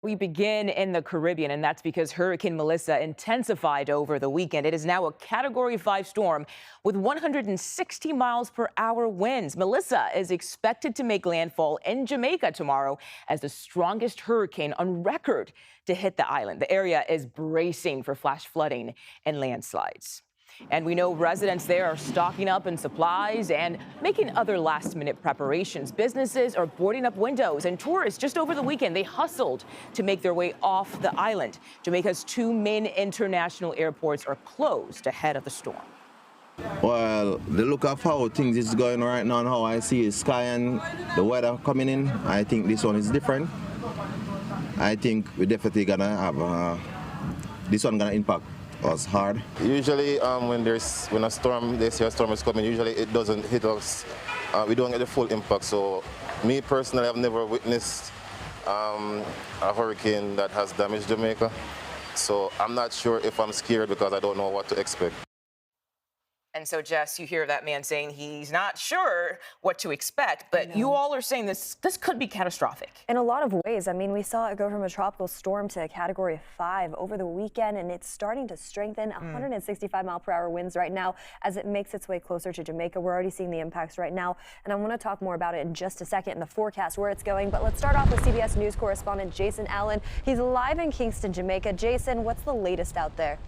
We begin in the Caribbean, and that's because Hurricane Melissa intensified over the weekend. It is now a Category 5 storm with 160 miles per hour winds. Melissa is expected to make landfall in Jamaica tomorrow as the strongest hurricane on record to hit the island. The area is bracing for flash flooding and landslides. And we know residents there are stocking up in supplies and making other last-minute preparations. Businesses are boarding up windows, and tourists just over the weekend, they hustled to make their way off the island. Jamaica's two main international airports are closed ahead of the storm. Well, the look of how things is going right now and how I see the sky and the weather coming in, I think this one is different. I think we're definitely gonna have this one gonna impact us hard. Usually when they see a storm is coming, usually it doesn't hit us. We don't get the full impact. So me personally, I've never witnessed a hurricane that has damaged Jamaica. So I'm not sure if I'm scared because I don't know what to expect. And so, Jess, you hear that man saying he's not sure what to expect, but you all are saying this could be catastrophic. In a lot of ways. I mean, we saw it go from a tropical storm to a Category 5 over the weekend, and it's starting to strengthen. 165-mile-per-hour winds right now as it makes its way closer to Jamaica. We're already seeing the impacts right now, and I want to talk more about it in just a second in the forecast, where it's going. But let's start off with CBS News correspondent Jason Allen. He's live in Kingston, Jamaica. Jason, what's the latest out there?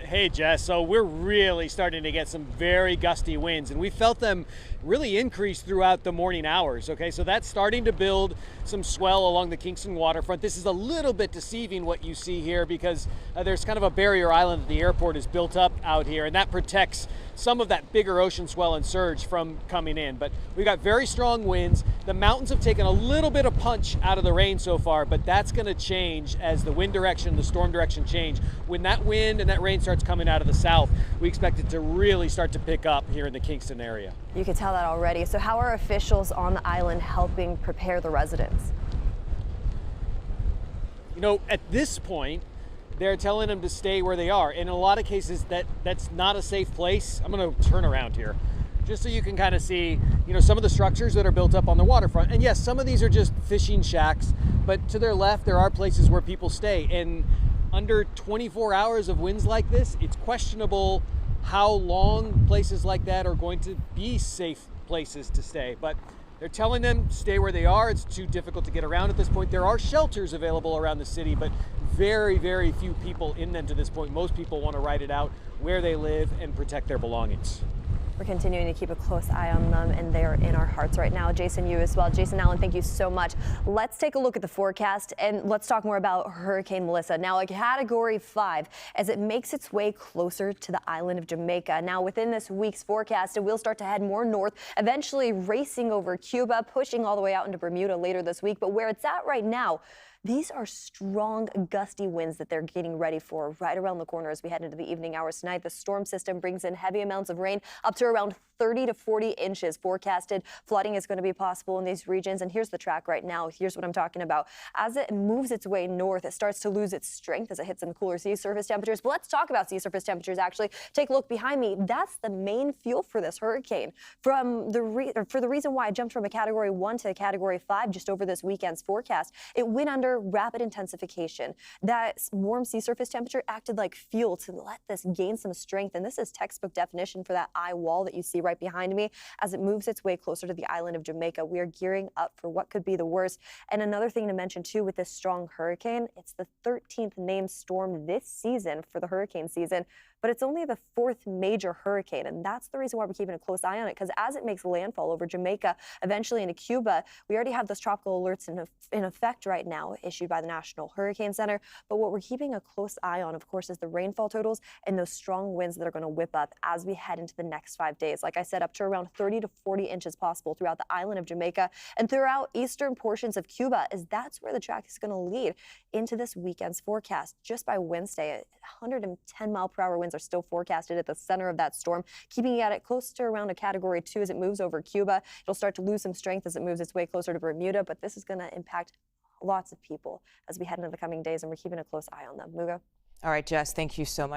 Hey, Jess. So we're really starting to get some very gusty winds, and we felt them really increase throughout the morning hours. Okay, so that's starting to build some swell along the Kingston waterfront. This is a little bit deceiving what you see here because there's kind of a barrier island that the airport is built up out here, and that protects some of that bigger ocean swell and surge from coming in. But we've got very strong winds. The mountains have taken a little bit of punch out of the rain so far, but that's going to change as the wind direction, the storm direction change. When that wind and that rain starts coming out of the south, we expect it to really start to pick up here in the Kingston area. You can tell that already. So how are officials on the island helping prepare the residents? You know, at this point, they're telling them to stay where they are. In a lot of cases, that's not a safe place. I'm going to turn around here just so you can kind of see, you know, some of the structures that are built up on the waterfront. And yes, some of these are just fishing shacks, but to their left, there are places where people stay. And under 24 hours of winds like this, it's questionable how long places like that are going to be safe places to stay. But they're telling them stay where they are. It's too difficult to get around at this point. There are shelters available around the city, but very, very few people in them to this point. Most people want to ride it out where they live and protect their belongings. We're continuing to keep a close eye on them, and they're in our hearts right now. Jason, you as well. Jason Allen, thank you so much. Let's take a look at the forecast, and let's talk more about Hurricane Melissa. Now, a Category 5 as it makes its way closer to the island of Jamaica. Now, within this week's forecast, it will start to head more north, eventually racing over Cuba, pushing all the way out into Bermuda later this week. But where it's at right now, these are strong, gusty winds that they're getting ready for right around the corner as we head into the evening hours tonight. The storm system brings in heavy amounts of rain, up to around 30 to 40 inches forecasted. Flooding is going to be possible in these regions. And here's the track right now. Here's what I'm talking about. As it moves its way north, it starts to lose its strength as it hits some cooler sea surface temperatures. But let's talk about sea surface temperatures, actually. Take a look behind me. That's the main fuel for this hurricane. For the reason why it jumped from a Category 1 to a Category 5 just over this weekend's forecast, it went under rapid intensification. That warm sea surface temperature acted like fuel to let this gain some strength. And this is textbook definition for that eye wall that you see right behind me. As it moves its way closer to the island of Jamaica, we are gearing up for what could be the worst. And another thing to mention, too, with this strong hurricane, it's the 13th named storm this season for the hurricane season, but it's only the 4th major hurricane. And that's the reason why we're keeping a close eye on it, because as it makes landfall over Jamaica, eventually into Cuba, we already have those tropical alerts in effect right now, issued by the National Hurricane Center. But what we're keeping a close eye on, of course, is the rainfall totals and those strong winds that are going to whip up as we head into the next 5 days. Like I said, up to around 30 to 40 inches possible throughout the island of Jamaica and throughout eastern portions of Cuba, as that's where the track is going to lead into this weekend's forecast. Just by Wednesday, 110-mile-per-hour winds are still forecasted at the center of that storm, keeping it at it close to around a Category 2 as it moves over Cuba. It'll start to lose some strength as it moves its way closer to Bermuda, but this is going to impact lots of people as we head into the coming days, and we're keeping a close eye on them. Mugo? All right, Jess, thank you so much.